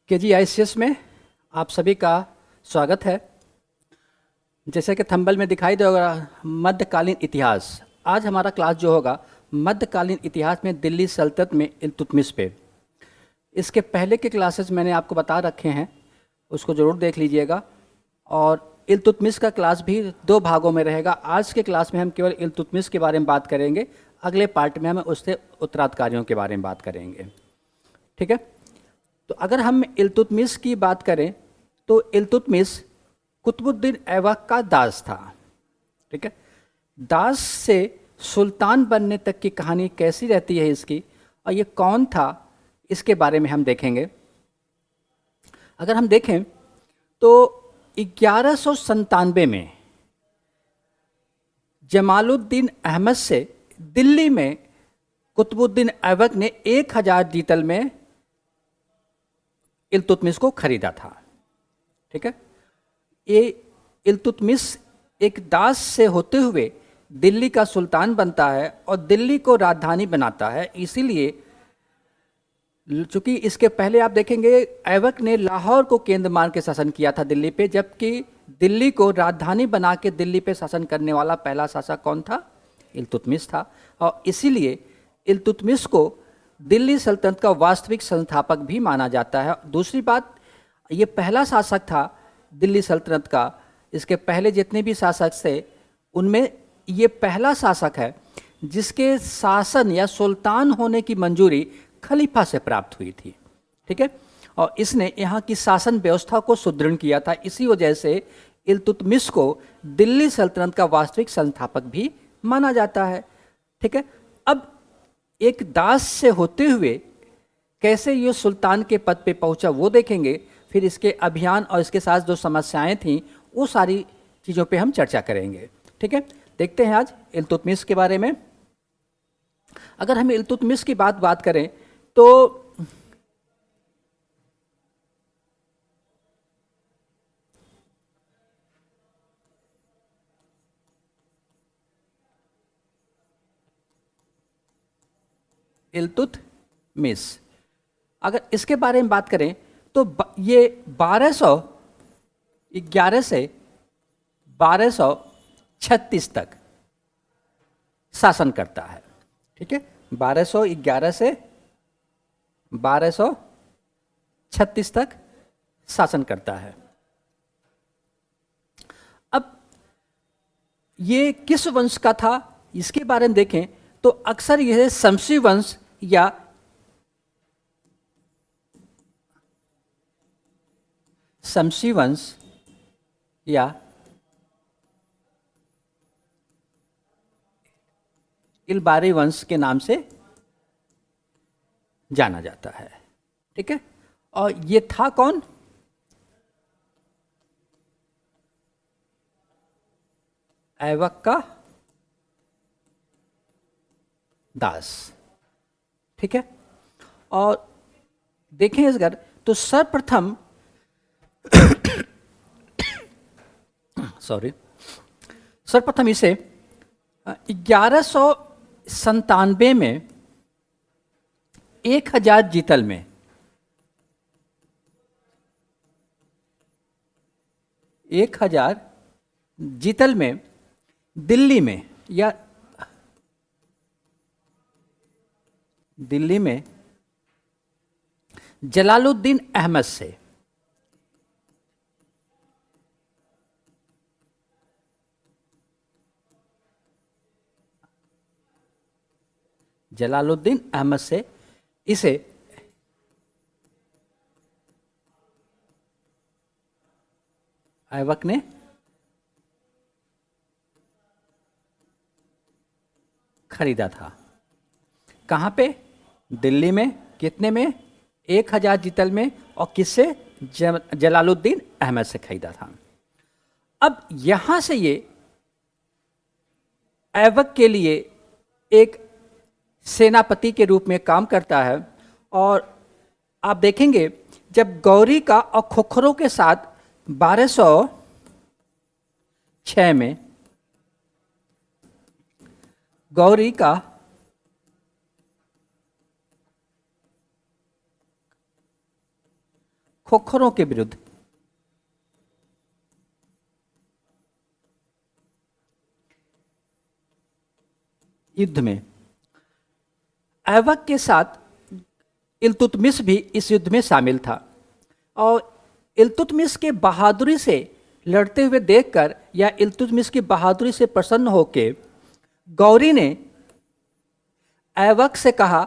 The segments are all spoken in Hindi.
KGICS में आप सभी का स्वागत है। जैसे कि थंबनेल में दिखाई देगा मध्यकालीन इतिहास। आज हमारा क्लास जो होगा मध्यकालीन इतिहास में दिल्ली सल्तनत में इल्तुतमिश पे। इसके पहले के क्लासेस मैंने आपको बता रखे हैं, उसको ज़रूर देख लीजिएगा। और इल्तुतमिश का क्लास भी 2 भागों में रहेगा। आज के क्लास में हम केवल इल्तुतमिश के बारे में बात करेंगे, अगले पार्ट में हम उससे उत्तराधिकारियों के बारे में बात करेंगे। ठीक है, तो अगर हम इल्तुतमिश की बात करें तो इल्तुतमिश कुतुबुद्दीन ऐबक का दास था। ठीक है, दास से सुल्तान बनने तक की कहानी कैसी रहती है इसकी, और ये कौन था, इसके बारे में हम देखेंगे। अगर हम देखें तो 1197 में जमालुद्दीन अहमद से दिल्ली में कुतुबुद्दीन ऐबक ने 1000 जीतल में इल्तुतमिश को खरीदा था। ठीक है, ये इल्तुतमिश एक दास से होते हुए दिल्ली का सुल्तान बनता है और दिल्ली को राजधानी बनाता है। इसीलिए चूंकि इसके पहले आप देखेंगे ऐबक ने लाहौर को केंद्र मान के शासन किया था दिल्ली पे, जबकि दिल्ली को राजधानी बना के दिल्ली पे शासन करने वाला पहला शासक कौन था? इल्तुतमिश था। और इसीलिए इल्तुतमिश को दिल्ली सल्तनत का वास्तविक संस्थापक भी माना जाता है। दूसरी बात, ये पहला शासक था दिल्ली सल्तनत का। इसके पहले जितने भी शासक थे उनमें ये पहला शासक है जिसके शासन या सुल्तान होने की मंजूरी खलीफा से प्राप्त हुई थी। ठीक है, और इसने यहाँ की शासन व्यवस्था को सुदृढ़ किया था। इसी वजह से इल्तुतमिश को दिल्ली सल्तनत का वास्तविक संस्थापक भी माना जाता है। ठीक है, अब एक दास से होते हुए कैसे ये सुल्तान के पद पे पहुंचा वो देखेंगे। फिर इसके अभियान और इसके साथ जो समस्याएं थीं वो सारी चीज़ों पे हम चर्चा करेंगे। ठीक है, देखते हैं आज इल्तुतमिश के बारे में। अगर हम इल्तुतमिश की बात करें तो इल्तुतमिश, अगर इसके बारे में बात करें तो ये 1211 से 1236 तक शासन करता है। ठीक है, 1211 से 1236 तक शासन करता है। अब ये किस वंश का था इसके बारे में देखें तो अक्सर यह शमसी वंश या शमसी वंश या इलबारी वंश के नाम से जाना जाता है। ठीक है, और ये था कौन? ऐबक का दास। ठीक है, और देखें इस घर तो सर्वप्रथम सर्वप्रथम इसे 1197 में 1000 जीतल में 1000 जीतल में दिल्ली में या दिल्ली में जलालुद्दीन अहमद से इसे ऐबक ने खरीदा था। कहाँ पे? दिल्ली में। कितने में? 1000 जीतल में। और किससे? जलालुद्दीन अहमद से खरीदा था। अब यहां से ये ऐबक के लिए एक सेनापति के रूप में काम करता है। और आप देखेंगे जब गौरी का और खोखरों के साथ 1206 में गौरी का खोखरों के विरुद्ध युद्ध में। ऐबक के साथ इल्तुतमिश भी इस युद्ध में शामिल था और इल्तुतमिश के बहादुरी से लड़ते हुए देखकर या इल्तुतमिश की बहादुरी से प्रसन्न होकर गौरी ने ऐबक से कहा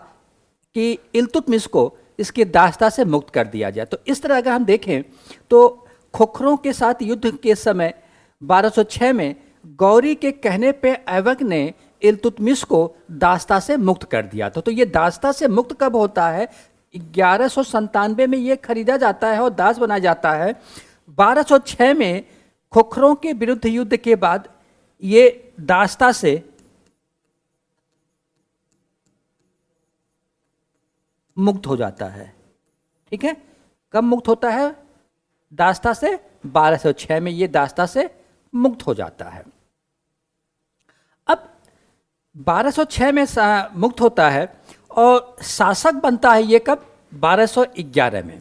कि इल्तुतमिश को इसकी दास्ता से मुक्त कर दिया जाए। तो इस तरह अगर हम देखें तो खोखरों के साथ युद्ध के समय 1206 में गौरी के कहने पे ऐबक ने इल्तुतमिश को दास्ता से मुक्त कर दिया था। तो ये दास्ता से मुक्त कब होता है? 1197 में ये खरीदा जाता है और दास बना जाता है। 1206 में खोखरों के विरुद्ध युद्ध के बाद ये दास्ता से मुक्त हो जाता है। ठीक है, कब मुक्त होता है? दास्ता से 1206 में ये दास्ता से मुक्त हो जाता है। अब 1206 में मुक्त होता है और शासक बनता है ये कब? 1211 में।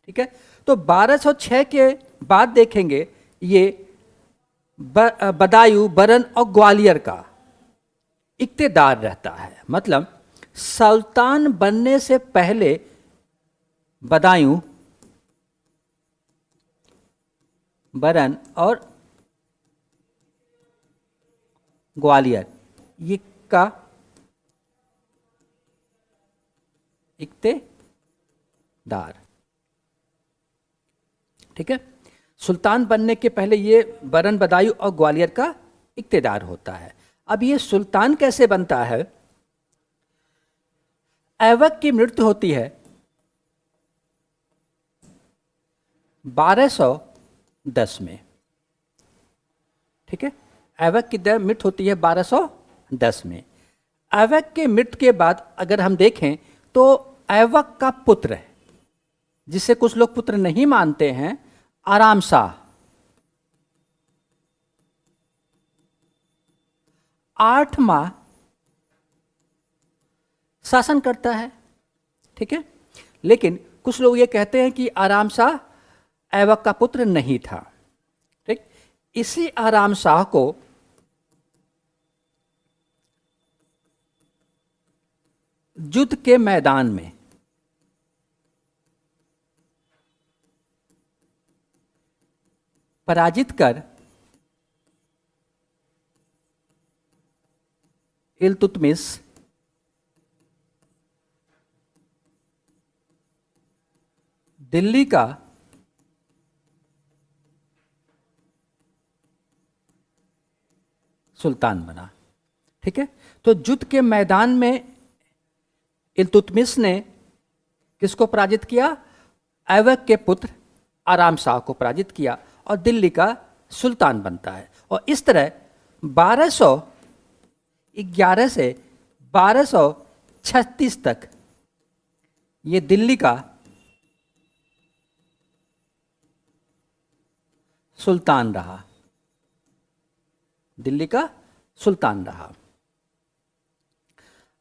ठीक है, तो 1206 के बाद देखेंगे ये बदायूं, बरन और ग्वालियर का इक्तेदार रहता है। मतलब सुल्तान बनने से पहले बदायूं, बरन और ग्वालियर ये का इक्तेदार। ठीक है, सुल्तान बनने के पहले ये बरन, बदायूं और ग्वालियर का इक्तेदार होता है। अब ये सुल्तान कैसे बनता है? ऐबक की मृत्यु होती है 1210 में। ठीक है, ऐबक की मृत्यु होती है 1210 में। ऐबक के मृत्यु के बाद अगर हम देखें तो ऐबक का पुत्र, जिसे कुछ लोग पुत्र नहीं मानते हैं, आराम शाह, 8 माह शासन करता है। ठीक है, लेकिन कुछ लोग ये कहते हैं कि आराम शाह ऐबक का पुत्र नहीं था। ठीक, इसी आराम शाह को युद्ध के मैदान में पराजित कर इल्तुतमिश दिल्ली का सुल्तान बना। ठीक है, तो युद्ध के मैदान में इल्तुतमिश ने किसको पराजित किया? ऐबक के पुत्र आराम शाह को पराजित किया और दिल्ली का सुल्तान बनता है। और इस तरह 1211 से 1236 तक ये दिल्ली का सुल्तान रहा। दिल्ली का सुल्तान रहा।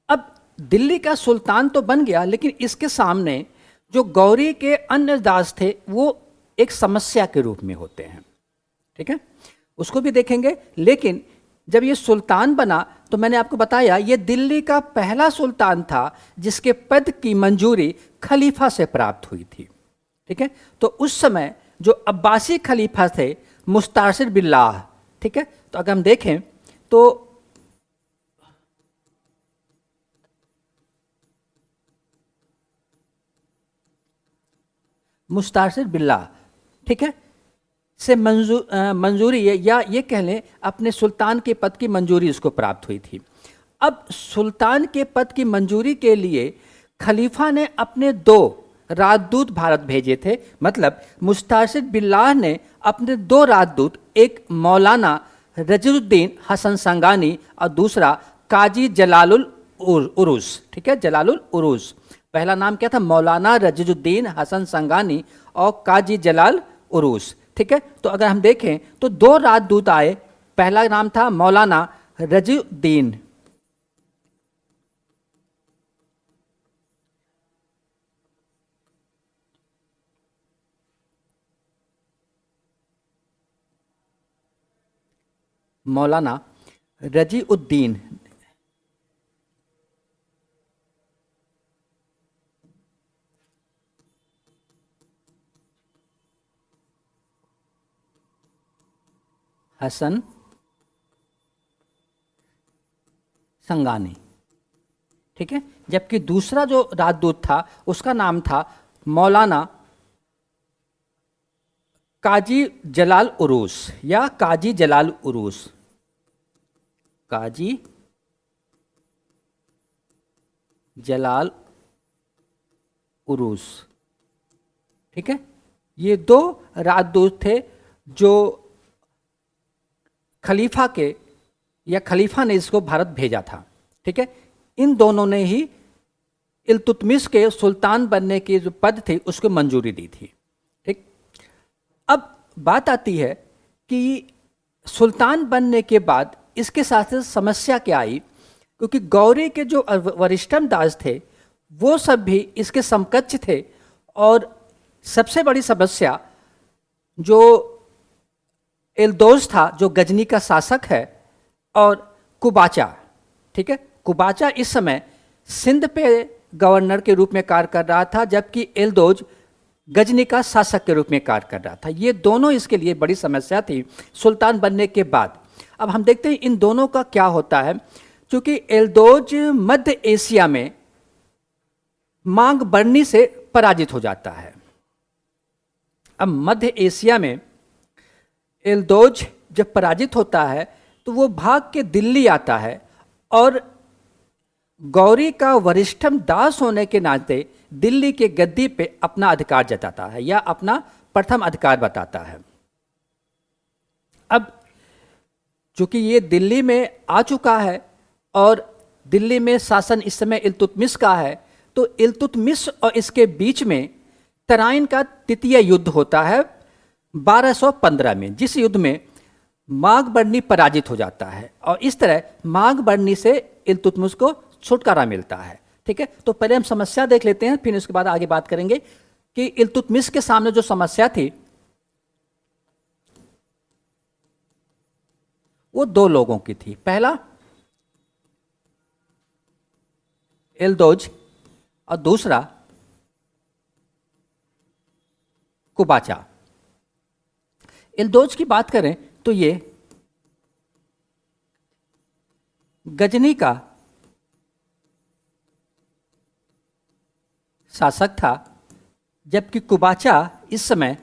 अब दिल्ली का सुल्तान तो बन गया, लेकिन इसके सामने जो गौरी के अन्य दास थे वो एक समस्या के रूप में होते हैं। ठीक है, उसको भी देखेंगे। लेकिन जब ये सुल्तान बना तो मैंने आपको बताया ये दिल्ली का पहला सुल्तान था जिसके पद की मंजूरी खलीफा से प्राप्त हुई थी। ठीक है, तो उस समय जो अब्बासी खलीफा थे मुस्तासिर बिल्लाह। ठीक है, तो अगर हम देखें तो मुस्तासिर बिल्लाह, ठीक है, से मंजूरी या ये कह लें अपने सुल्तान के पद की मंजूरी उसको प्राप्त हुई थी। अब सुल्तान के पद की मंजूरी के लिए खलीफा ने अपने 2 राजदूत भारत भेजे थे। मतलब मुस्तासिर बिल्लाह ने अपने 2 राजदूत, एक मौलाना रजीउद्दीन हसन संगानी और दूसरा काजी जलालुल उरूस। ठीक है, जलालुल उरूस। पहला नाम क्या था? मौलाना रजीउद्दीन हसन संगानी और काजी जलाल उरूस। ठीक है, तो अगर हम देखें तो 2 राजदूत आए। पहला नाम था मौलाना रजीउद्दीन मौलाना रजीउद्दीन हसन संगानी, ठीक है। जबकि दूसरा जो राजदूत था उसका नाम था मौलाना काजी जलाल उरूस या काजी जलाल उरूस, काजी जलाल उरूस, ठीक है। ये दो राजदूत थे जो खलीफा के या खलीफा ने इसको भारत भेजा था, ठीक है। इन दोनों ने ही इल्तुतमिश के सुल्तान बनने की जो पद थी उसको मंजूरी दी थी, ठीक। अब बात आती है कि सुल्तान बनने के बाद इसके साथ समस्या क्या आई, क्योंकि गौरी के जो वरिष्ठम दास थे वो सब भी इसके समकक्ष थे, और सबसे बड़ी समस्या जो एल्दोज था जो गजनी का शासक है, और कुबाचा, ठीक है। कुबाचा इस समय सिंध पे गवर्नर के रूप में कार्य कर रहा था, जबकि एल्दोज गजनी का शासक के रूप में कार्य कर रहा था। ये दोनों इसके लिए बड़ी समस्या थी सुल्तान बनने के बाद। अब हम देखते हैं इन दोनों का क्या होता है, क्योंकि एल्दोज मध्य एशिया में मांग बर्नी से पराजित हो जाता है। अब मध्य एशिया में एल्दोज जब पराजित होता है तो वो भाग के दिल्ली आता है, और गौरी का वरिष्ठम दास होने के नाते दिल्ली के गद्दी पे अपना अधिकार जताता है या अपना प्रथम अधिकार बताता है। अब चूंकि ये दिल्ली में आ चुका है और दिल्ली में शासन इस समय इल्तुतमिश का है, तो इल्तुतमिश और इसके बीच में तराइन का तृतीय युद्ध होता है 1215 में, जिस युद्ध में माघबर्नी पराजित हो जाता है, और इस तरह माघबर्नी से इल्तुतमिश को छुटकारा मिलता है, ठीक है। तो पहले हम समस्या देख लेते हैं, फिर उसके बाद आगे बात करेंगे कि इल्तुतमिश के सामने जो समस्या थी वो दो लोगों की थी। पहला एल्दोज और दूसरा कुबाचा। एल्दोज की बात करें तो ये गजनी का शासक था, जबकि कुबाचा इस समय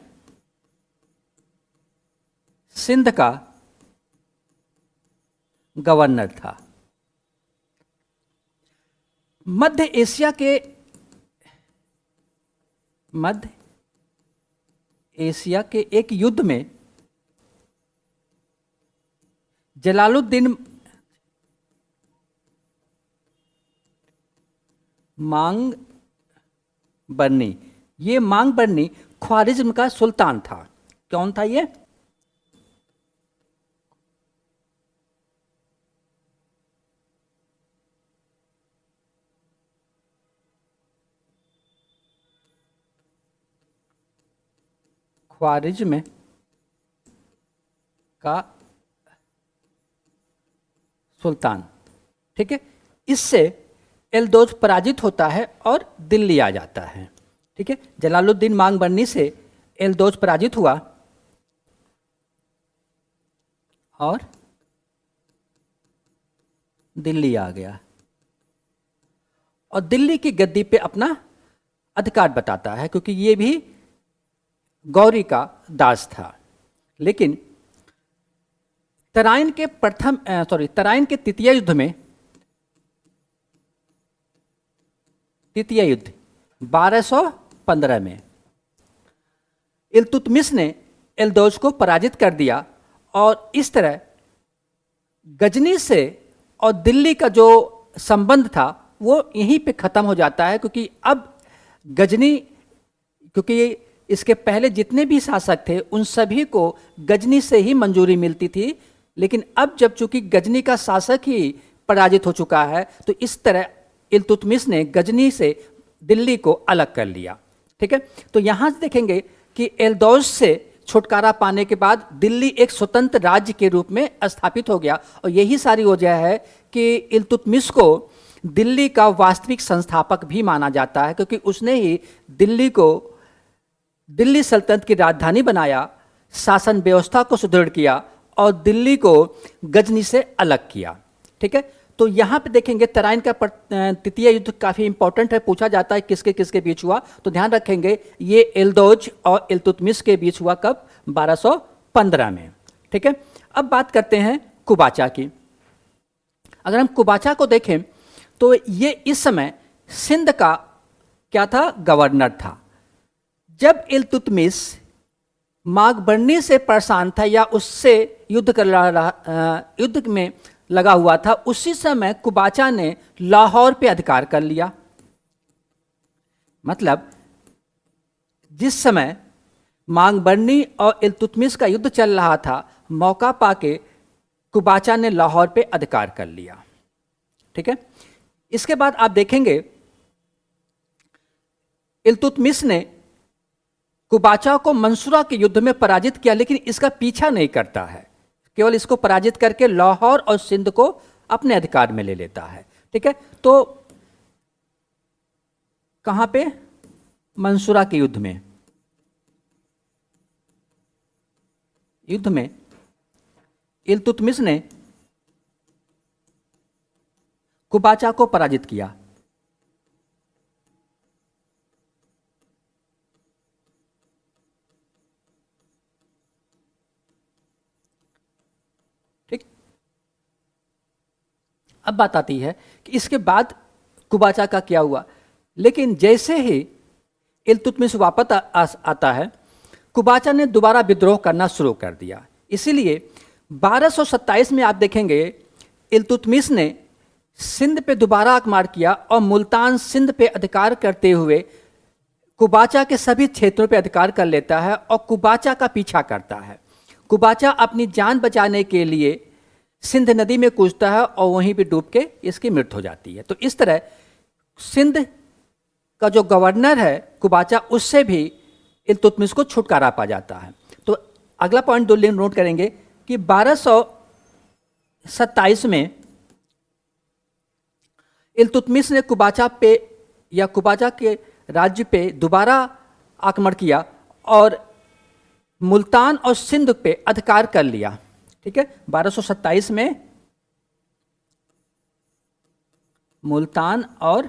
सिंध का गवर्नर था। मध्य एशिया के एक युद्ध में जलालुद्दीन मांग बर्नी, ये मांग बर्नी ख्वारिज्म का सुल्तान था। कौन था ये? ख्वारिज्म का सुल्तान, ठीक है। इससे एल्दोज पराजित होता है और दिल्ली आ जाता है, ठीक है। जलालुद्दीन मांग बर्नी से एल्दोज पराजित हुआ और दिल्ली आ गया, और दिल्ली की गद्दी पे अपना अधिकार बताता है, क्योंकि ये भी गौरी का दास था। लेकिन तराइन के तृतीय युद्ध में, तृतीय युद्ध 1215 में इल्तुतमिश ने एल्दोज को पराजित कर दिया, और इस तरह गजनी से और दिल्ली का जो संबंध था वो यहीं पे ख़त्म हो जाता है। क्योंकि अब गजनी, क्योंकि इसके पहले जितने भी शासक थे उन सभी को गजनी से ही मंजूरी मिलती थी, लेकिन अब जब चूंकि गजनी का शासक ही पराजित हो चुका है, तो इस तरह इल्तुतमिश ने गजनी से दिल्ली को अलग कर लिया, ठीक है। तो यहाँ से देखेंगे कि एल्दोज से छुटकारा पाने के बाद दिल्ली एक स्वतंत्र राज्य के रूप में स्थापित हो गया। और यही सारी वजह है कि इल्तुतमिश को दिल्ली का वास्तविक संस्थापक भी माना जाता है, क्योंकि उसने ही दिल्ली को दिल्ली सल्तनत की राजधानी बनाया, शासन व्यवस्था को सुदृढ़ किया और दिल्ली को गजनी से अलग किया। ठीक है, तो यहाँ पे देखेंगे तराइन का तृतीय युद्ध काफ़ी इंपॉर्टेंट है, पूछा जाता है किसके किसके बीच हुआ, तो ध्यान रखेंगे ये एल्दौज और इल्तुतमिश के बीच हुआ कब, 1215 में। ठीक है, अब बात करते हैं कुबाचा की। अगर हम कुबाचा को देखें तो ये इस समय सिंध का क्या था, गवर्नर था। जब इल्तुतमिश मागबर्नी से परेशान था या उससे युद्ध में लगा हुआ था, उसी समय कुबाचा ने लाहौर पे अधिकार कर लिया। मतलब जिस समय मागबर्नी और इल्तुतमिश का युद्ध चल रहा था, मौका पाके कुबाचा ने लाहौर पे अधिकार कर लिया। ठीक है, इसके बाद आप देखेंगे इल्तुतमिश ने कुबाचा को मंसूरा के युद्ध में पराजित किया, लेकिन इसका पीछा नहीं करता है, केवल इसको पराजित करके लाहौर और सिंध को अपने अधिकार में ले लेता है। ठीक है, तो कहां पे, मंसूरा के युद्ध में इल्तुतमिश ने कुबाचा को पराजित किया। ठीक, अब बात आती है कि इसके बाद कुबाचा का क्या हुआ। लेकिन जैसे ही इल्तुतमिश वापस आता है, कुबाचा ने दोबारा विद्रोह करना शुरू कर दिया। इसीलिए 1227 में आप देखेंगे इल्तुतमिश ने सिंध पे दोबारा आक्रमण किया और मुल्तान सिंध पे अधिकार करते हुए कुबाचा के सभी क्षेत्रों पे अधिकार कर लेता है और कुबाचा का पीछा करता है। कुबाचा अपनी जान बचाने के लिए सिंध नदी में कूदता है और वहीं पे डूब के इसकी मृत्यु हो जाती है। तो इस तरह सिंध का जो गवर्नर है कुबाचा, उससे भी इल्तुतमिश को छुटकारा पा जाता है। तो अगला पॉइंट दो लाइन नोट करेंगे कि 1227 में इल्तुतमिश ने कुबाचा पे या कुबाचा के राज्य पे दोबारा आक्रमण किया और मुल्तान और सिंध पे अधिकार कर लिया। ठीक है, 1227 में मुल्तान और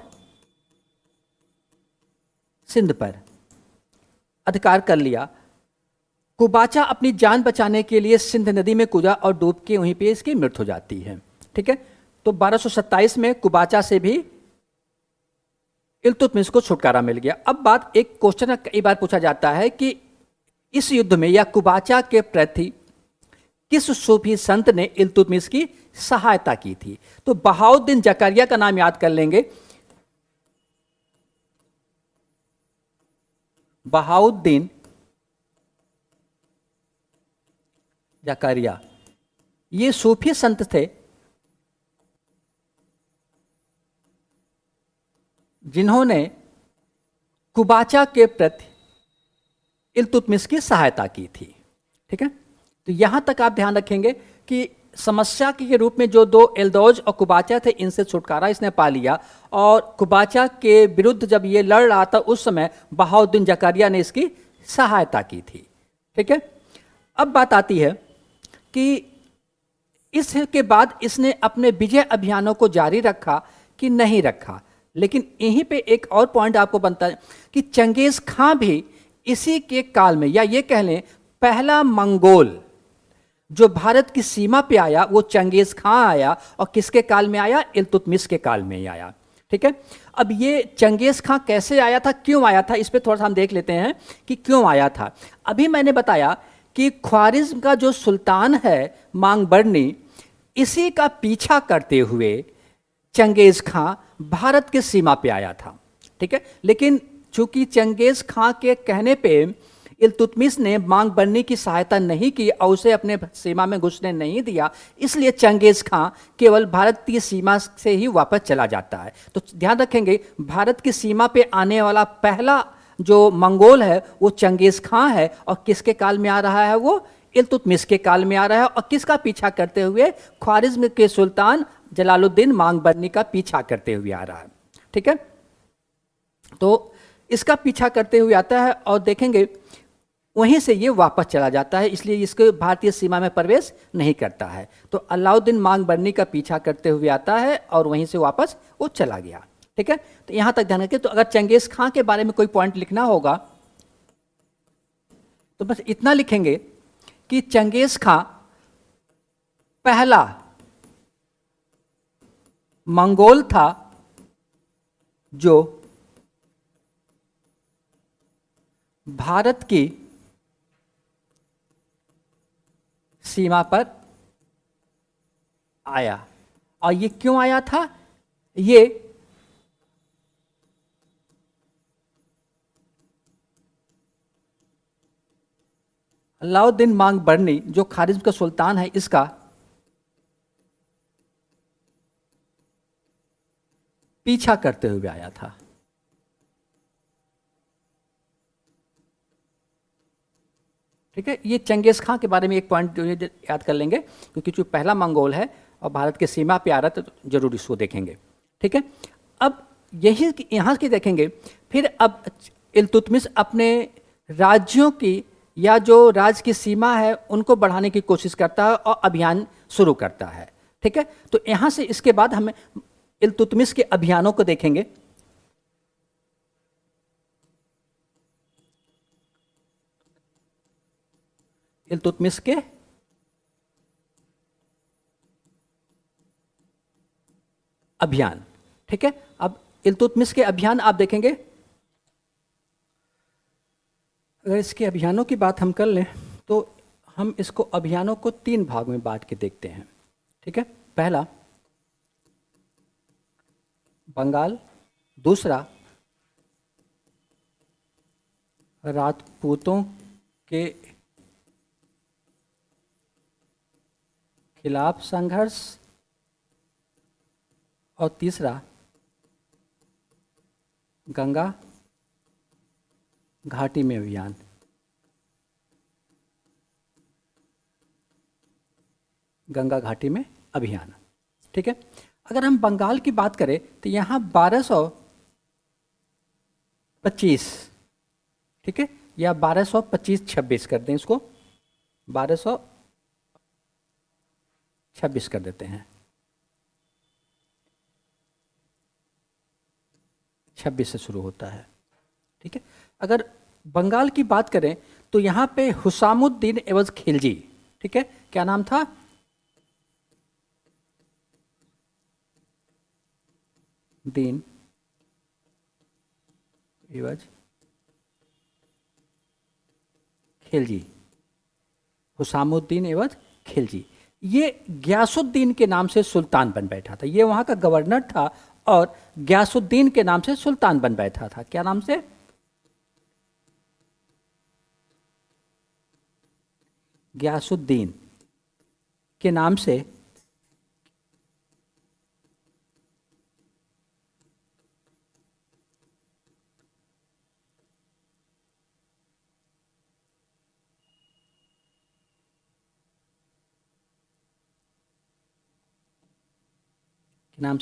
सिंध पर अधिकार कर लिया। कुबाचा अपनी जान बचाने के लिए सिंध नदी में कूदा और डूब के वहीं पे इसकी मृत्यु हो जाती है। ठीक है, तो 1227 में कुबाचा से भी इल्तुतमिश को छुटकारा मिल गया। अब बात, एक क्वेश्चन कई बार पूछा जाता है कि इस युद्ध में या कुबाचा के प्रति किस सूफी संत ने इल्तुतमिश की सहायता की थी। तो बहाउद्दीन जकरिया का नाम याद कर लेंगे। बहाउद्दीन जकरिया ये सूफी संत थे जिन्होंने कुबाचा के प्रति इल्तुतमिश की सहायता की थी। ठीक है, तो यहां तक आप ध्यान रखेंगे कि समस्या के रूप में जो दो एल्दौज और कुबाचा थे, इनसे छुटकारा इसने पा लिया। और कुबाचा के विरुद्ध जब ये लड़ रहा था, उस समय बहाउद्दीन जकरिया ने इसकी सहायता की थी। ठीक है, अब बात आती है कि इसके बाद इसने अपने विजय अभियानों को जारी रखा कि नहीं रखा। लेकिन यहीं पे एक और पॉइंट आपको बनता है कि चंगेज खां भी इसी के काल में, या ये कह लें पहला मंगोल जो भारत की सीमा पे आया वो चंगेज खां आया। और किसके काल में आया? इल्तुतमिश के काल में ही आया। ठीक है, अब ये चंगेज खां कैसे आया था, क्यों आया था, इस पे थोड़ा सा हम देख लेते हैं कि क्यों आया था। अभी मैंने बताया कि ख्वारिज्म का जो सुल्तान है मांगबरनी, इसी का पीछा करते हुए चंगेज खां भारत के सीमा पे आया था। ठीक है, लेकिन चूंकि चंगेज खां के कहने पे इल्तुतमिश ने मांगबरनी की सहायता नहीं की और उसे अपने सीमा में घुसने नहीं दिया, इसलिए चंगेज खां केवल भारत की सीमा से ही वापस चला जाता है। तो ध्यान रखेंगे, भारत की सीमा पे आने वाला पहला जो मंगोल है वो चंगेज खां है, और किसके काल में आ रहा है? वो इल्तुतमिश के काल में आ रहा है, और किसका पीछा करते हुए? ख्वारिज्म के सुल्तान जलालुद्दीन मांगबरनी का पीछा करते हुए आ रहा है। ठीक है, तो इसका पीछा करते हुए आता है, और देखेंगे वहीं से ये वापस चला जाता है, इसलिए इसके भारतीय सीमा में प्रवेश नहीं करता है। तो अलाउद्दीन मांगबरनी का पीछा करते हुए आता है और वहीं से वापस वो चला गया। ठीक है, तो यहां तक ध्यान रखिए। तो अगर चंगेज खां के बारे में कोई पॉइंट लिखना होगा तो बस इतना लिखेंगे कि चंगेज खां पहला मंगोल था जो भारत की सीमा पर आया। और ये क्यों आया था? ये अलाउद्दीन मांगबरनी जो ख्वारिज्म का सुल्तान है, इसका पीछा करते हुए आया था। ठीक है, ये चंगेज खां के बारे में एक पॉइंट जो याद कर लेंगे, क्योंकि जो पहला मंगोल है और भारत के सीमा पे आ रहा है, तो जरूर इसको देखेंगे। ठीक है, अब यही यहाँ की देखेंगे। फिर अब इल्तुतमिश अपने राज्यों की या जो राज्य की सीमा है उनको बढ़ाने की कोशिश करता है और अभियान शुरू करता है। ठीक है, तो यहाँ से इसके बाद हमें इल्तुतमिश के अभियानों को देखेंगे। इल्तुतमिश के अभियान। ठीक है, अब इल्तुतमिश के अभियान आप देखेंगे। अगर इसके अभियानों की बात हम कर लें तो हम इसको अभियानों को 3 भाग में बांट के देखते हैं। ठीक है, पहला बंगाल, दूसरा राजपूतों के खिलाफ संघर्ष, और तीसरा गंगा घाटी में अभियान। गंगा घाटी में अभियान। ठीक है, अगर हम बंगाल की बात करें तो यहाँ 1225, ठीक है, या 1225-26 कर दें, इसको 1226 कर देते हैं। 26 से शुरू होता है। ठीक है, अगर बंगाल की बात करें तो यहाँ पे हुसामुद्दीन एवज खिलजी, ठीक है, क्या नाम था? दीन एवज खिलजी, हुसामुद्दीन एवज खिलजी, ये गयासुद्दीन के नाम से सुल्तान बन बैठा था। ये वहाँ का गवर्नर था और गयासुद्दीन के नाम से सुल्तान बन बैठा था। क्या नाम से? गयासुद्दीन के नाम से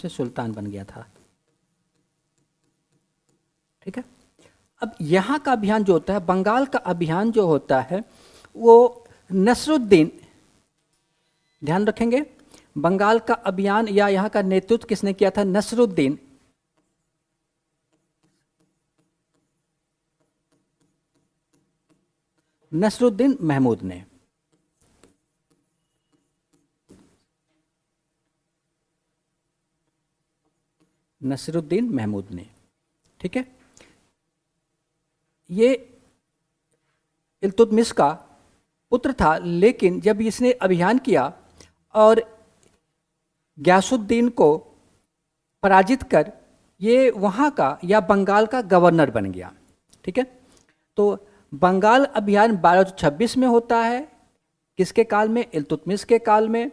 सुल्तान बन गया था। ठीक है, अब यहां का अभियान जो होता है, बंगाल का अभियान जो होता है, वो नसरुद्दीन, ध्यान रखेंगे, बंगाल का अभियान या यहां का नेतृत्व किसने किया था? नसरुद्दीन। नसरुद्दीन महमूद ने। नसरुद्दीन महमूद ने, ठीक है, ये इल्तुतमिश का पुत्र था, लेकिन जब इसने अभियान किया और गयासुद्दीन को पराजित कर ये वहाँ का या बंगाल का गवर्नर बन गया। ठीक है, तो बंगाल अभियान 1226 में होता है। किसके काल में? इल्तुतमिश के काल में।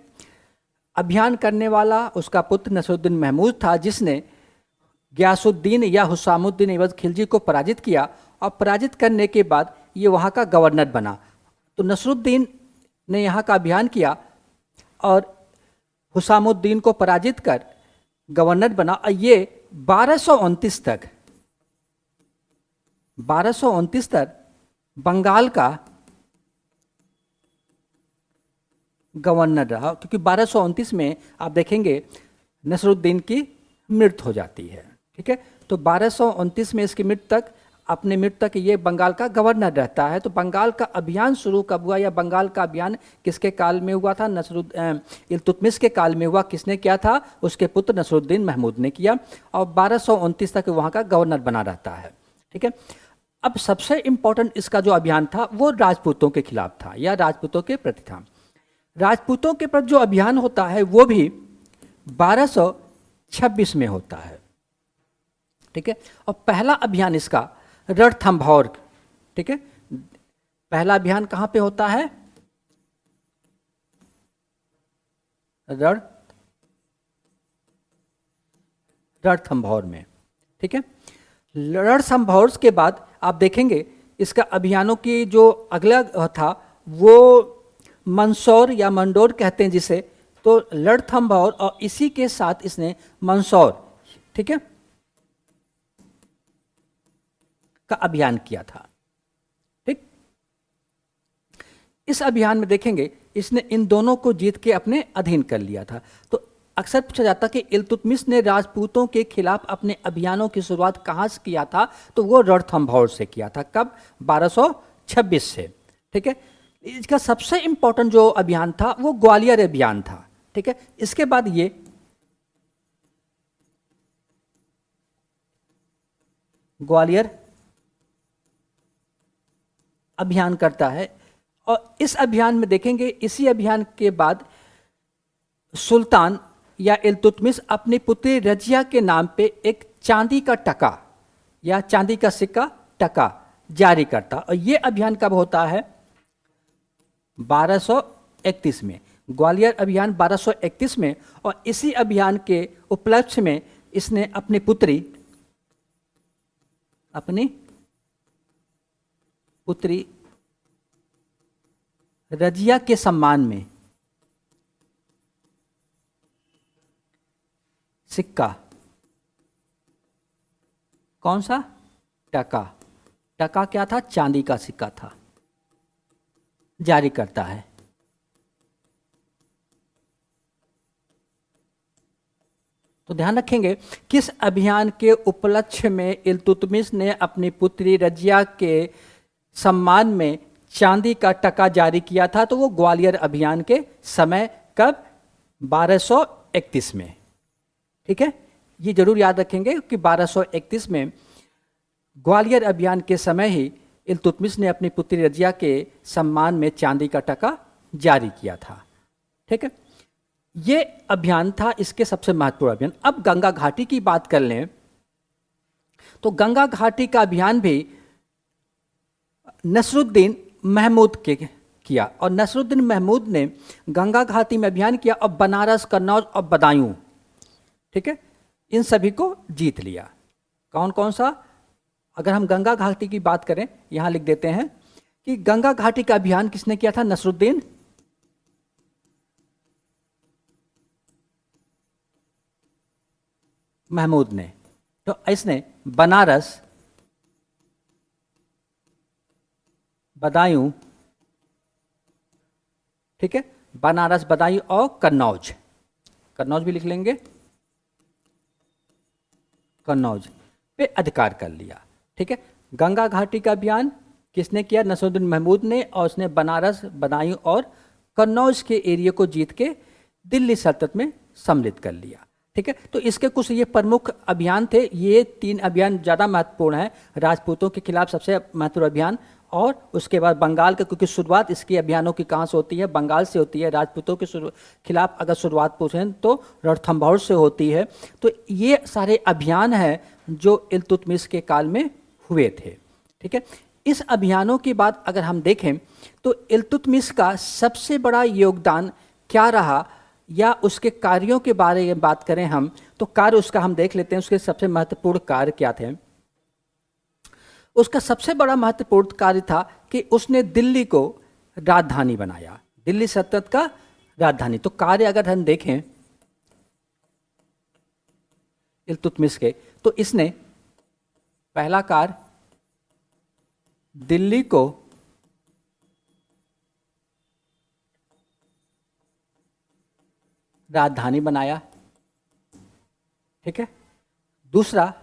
अभियान करने वाला उसका पुत्र नसरुद्दीन महमूद था, जिसने गयासुद्दीन या हुसामुद्दीन एवज खिलजी को पराजित किया और पराजित करने के बाद ये वहाँ का गवर्नर बना। तो नसरुद्दीन ने यहाँ का अभियान किया और हुसामुद्दीन को पराजित कर गवर्नर बना। और ये 1229 तक बंगाल का गवर्नर रहा, क्योंकि 1229 में आप देखेंगे नसरुद्दीन की मृत्यु हो जाती है। ठीक है, तो 1229 में इसकी अपने मृत्यु तक ये बंगाल का गवर्नर रहता है। तो बंगाल का अभियान शुरू कब हुआ, या बंगाल का अभियान किसके काल में हुआ था? इल्तुतमिश के काल में हुआ। किसने किया था? उसके पुत्र नसरुद्दीन महमूद ने किया, और 1229 तक वहाँ का गवर्नर बना रहता है। ठीक है, अब सबसे इंपॉर्टेंट इसका जो अभियान था वो राजपूतों के खिलाफ था, या राजपूतों के प्रति था। राजपूतों के प्रति जो अभियान होता है वो भी 1226 में होता है। ठीक है, और पहला अभियान इसका रणथंभौर। ठीक है, पहला अभियान कहां पे होता है? रणथंभौर में। ठीक है, रणथंभौर के बाद आप देखेंगे इसका अभियानों की जो अगला था वो मंदसौर या मंडोर कहते हैं जिसे। तो रणथंभौर और इसी के साथ इसने मंदसौर, ठीक है, का अभियान किया था। ठीक, इस अभियान में देखेंगे इसने इन दोनों को जीत के अपने अधीन कर लिया था। तो अक्सर पूछा जाता कि इल्तुतमिश ने राजपूतों के खिलाफ अपने अभियानों की शुरुआत कहां से किया था? तो वो रणथंभौर से किया था। कब? 1226 से। ठीक है, इसका सबसे इंपॉर्टेंट जो अभियान था वो ग्वालियर अभियान था। ठीक है, इसके बाद ये ग्वालियर अभियान करता है, और इस अभियान में देखेंगे इसी अभियान के बाद सुल्तान या इल्तुतमिश अपनी पुत्री रजिया के नाम पे एक चांदी का टका या चांदी का सिक्का टका जारी करता। और ये अभियान कब होता है? 1231 में। ग्वालियर अभियान 1231 में, और इसी अभियान के उपलक्ष्य में इसने अपनी पुत्री रजिया के सम्मान में सिक्का, कौन सा? टका क्या था? चांदी का सिक्का था, जारी करता है। तो ध्यान रखेंगे किस अभियान के उपलक्ष्य में इल्तुतमिश ने अपनी पुत्री रजिया के सम्मान में चांदी का टका जारी किया था? तो वो ग्वालियर अभियान के समय। कब? 1231 में। ठीक है, ये जरूर याद रखेंगे कि 1231 में ग्वालियर अभियान के समय ही इल्तुतमिश ने अपनी पुत्री रजिया के सम्मान में चांदी का टका जारी किया था। ठीक है, ये अभियान था इसके सबसे महत्वपूर्ण अभियान। अब गंगा घाटी की बात कर लें तो गंगा घाटी का अभियान भी नसरुद्दीन महमूद के किया, और नसरुद्दीन महमूद ने गंगा घाटी में अभियान किया और बनारस, कन्नौज और बदायूं, ठीक है, इन सभी को जीत लिया। कौन कौन सा? अगर हम गंगा घाटी की बात करें, यहां लिख देते हैं कि गंगा घाटी का अभियान किसने किया था? नसरुद्दीन महमूद ने। तो इसने बनारस, बदायूं, ठीक है, बनारस, बदायूं और कन्नौज भी लिख लेंगे, कन्नौज पे अधिकार कर लिया। ठीक है, गंगा घाटी का अभियान किसने किया? नसरुद्दीन महमूद ने, और उसने बनारस, बदायूं और कन्नौज के एरिया को जीत के दिल्ली सल्तनत में सम्मिलित कर लिया। ठीक है, तो इसके कुछ ये प्रमुख अभियान थे। ये 3 अभियान ज़्यादा महत्वपूर्ण है। राजपूतों के खिलाफ सबसे महत्वपूर्ण अभियान, और उसके बाद बंगाल के, क्योंकि शुरुआत इसकी अभियानों की कहाँ से होती है? बंगाल से होती है। राजपूतों के खिलाफ अगर शुरुआत पूछें तो रणथंभौर से होती है। तो ये सारे अभियान हैं जो इल्तुतमिश के काल में हुए थे। ठीक है, इस अभियानों की बात अगर हम देखें तो इल्तुतमिश का सबसे बड़ा योगदान क्या रहा, या उसके कार्यों के बारे में बात करें हम तो कार्य उसका हम देख लेते हैं। उसके सबसे महत्वपूर्ण कार्य क्या थे? उसका सबसे बड़ा महत्वपूर्ण कार्य था कि उसने दिल्ली को राजधानी बनाया, दिल्ली सल्तनत का राजधानी। तो कार्य अगर हम देखें इल्तुतमिश के, तो इसने पहला कार्य दिल्ली को राजधानी बनाया, ठीक है। दूसरा,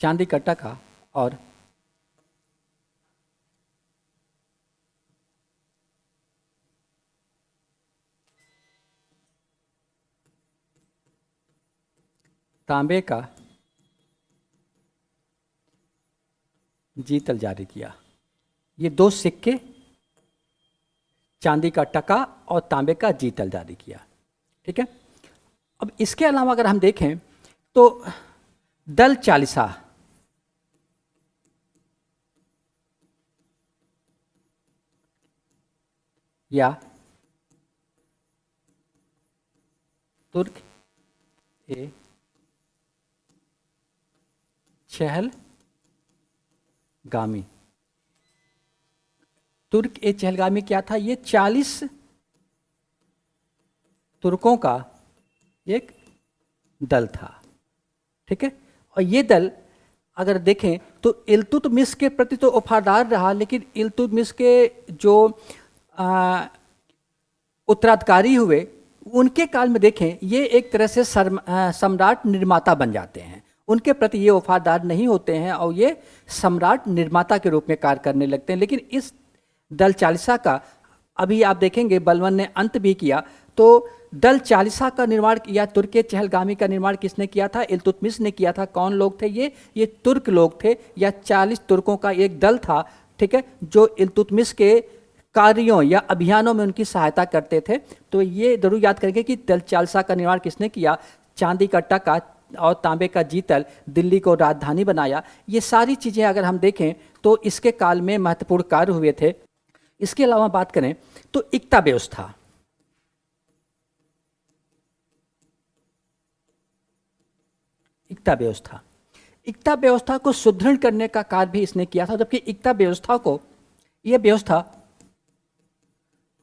चांदी का टका और तांबे का जीतल जारी किया। ये दो सिक्के, चांदी का टका और तांबे का जीतल जारी किया, ठीक है। अब इसके अलावा अगर हम देखें तो दल चालीसा, या तुर्क ए चहलगामी, तुर्क ए चहलगामी क्या था? ये 40 तुर्कों का एक दल था, ठीक है। और ये दल अगर देखें तो इल्तुतमिश के प्रति तो वफादार रहा, लेकिन इल्तुतमिश के जो उत्तराधिकारी हुए उनके काल में देखें, ये एक तरह से सम्राट निर्माता बन जाते हैं। उनके प्रति ये वफादार नहीं होते हैं और ये सम्राट निर्माता के रूप में कार्य करने लगते हैं। लेकिन इस दल चालीसा का अभी आप देखेंगे बलबन ने अंत भी किया। तो दल चालीसा का निर्माण या तुर्क चहलगामी का निर्माण किसने किया था? इल्तुतमिश ने किया था। कौन लोग थे ये तुर्क लोग थे, या 40 तुर्कों का एक दल था, ठीक है, जो इल्तुतमिश के कार्यों या अभियानों में उनकी सहायता करते थे। तो ये जरूर याद करेंगे कि दल चालीसा का निर्माण किसने किया? चांदी का टका और तांबे का जीतल, दिल्ली को राजधानी बनाया। ये सारी चीज़ें अगर हम देखें तो इसके काल में महत्वपूर्ण कार्य हुए थे। इसके अलावा बात करें तो इक्ता व्यवस्था, इक्ता व्यवस्था को सुदृढ़ करने का कार्य भी इसने किया था। जबकि इक्ता व्यवस्था को, यह व्यवस्था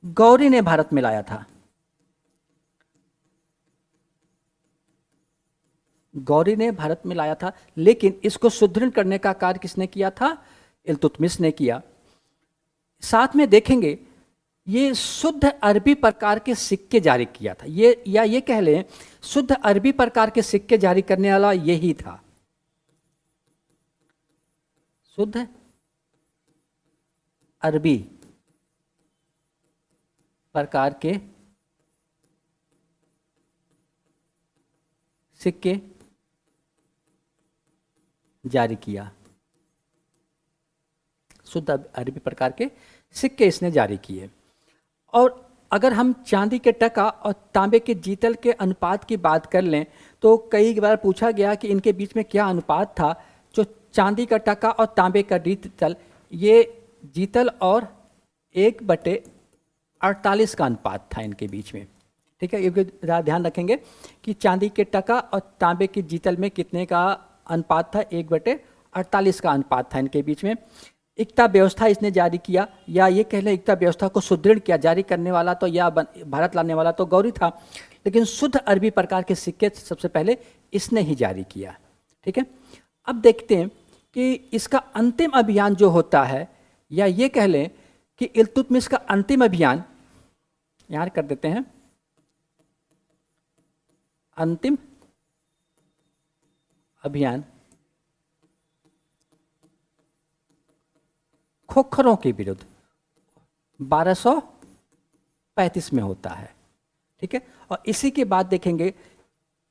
गौरी ने भारत में लाया था, गौरी ने भारत में लाया था, लेकिन इसको सुदृढ़ करने का कार्य किसने किया था? इल्तुतमिश ने किया। साथ में देखेंगे ये शुद्ध अरबी प्रकार के सिक्के जारी किया था। ये कह लें शुद्ध अरबी प्रकार के सिक्के जारी करने वाला यही था, शुद्ध अरबी प्रकार के सिक्के जारी किया, शुद्ध अरबी प्रकार के सिक्के इसने जारी किए। और अगर हम चांदी के टका और तांबे के जीतल के अनुपात की बात कर लें तो कई बार पूछा गया कि इनके बीच में क्या अनुपात था। जो चांदी का टका और तांबे का जीतल, ये जीतल और 1/48 का अनुपात था इनके बीच में, ठीक है। ये ध्यान रखेंगे कि चांदी के टका और तांबे के जीतल में कितने का अनुपात था? 1/48 का अनुपात था इनके बीच में। इक्ता व्यवस्था इसने जारी किया, या ये कह लें इक्ता व्यवस्था को सुदृढ़ किया। जारी करने वाला तो या भारत लाने वाला तो गौरी था, लेकिन शुद्ध अरबी प्रकार के सिक्के सबसे पहले इसने ही जारी किया, ठीक है। अब देखते हैं कि इसका अंतिम अभियान जो होता है, या ये कह लें कि इल्तुतमिश का अंतिम अभियान, यहाँ कर देते हैं अंतिम अभियान खोखरों के विरुद्ध 1235 में होता है, ठीक है। और इसी के बाद देखेंगे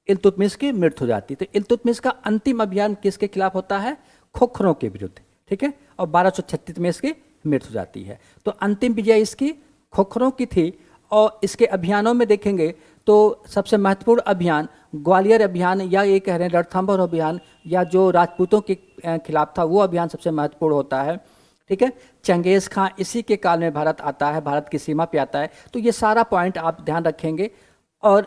इल्तुतमिश की मृत्यु हो जाती है। तो इल्तुतमिश का अंतिम अभियान किसके खिलाफ होता है? खोखरों के विरुद्ध, ठीक है। और 1236 में इसकी मृत्यु हो जाती है। तो अंतिम विजय इसकी खोखरों की थी। और इसके अभियानों में देखेंगे तो सबसे महत्वपूर्ण अभियान ग्वालियर अभियान, या ये कह रहे हैं रणथंभौर अभियान, या जो राजपूतों के खिलाफ था वो अभियान सबसे महत्वपूर्ण होता है। ठीक है, चंगेज़ खां इसी के काल में भारत आता है, भारत की सीमा पे आता है। तो ये सारा पॉइंट आप ध्यान रखेंगे। और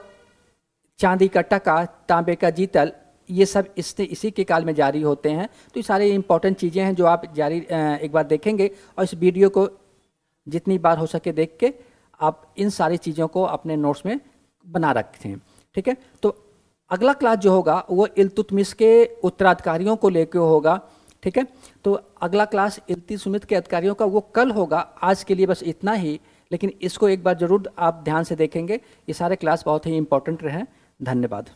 चांदी का टका, तांबे का जीतल, ये सब इसी के काल में जारी होते हैं। तो ये सारे इंपॉर्टेंट चीज़ें हैं जो आप जारी एक बार देखेंगे, और इस वीडियो को जितनी बार हो सके देख के आप इन सारी चीज़ों को अपने नोट्स में बना रखते हैं। ठीक है, तो अगला क्लास जो होगा वो इल्तुतमिश के उत्तराधिकारियों को लेकर होगा। ठीक है, तो अगला क्लास इल्तुतमिश के अधिकारियों का वो कल होगा। आज के लिए बस इतना ही, लेकिन इसको एक बार ज़रूर आप ध्यान से देखेंगे। ये सारे क्लास बहुत ही इंपॉर्टेंट रहे। धन्यवाद।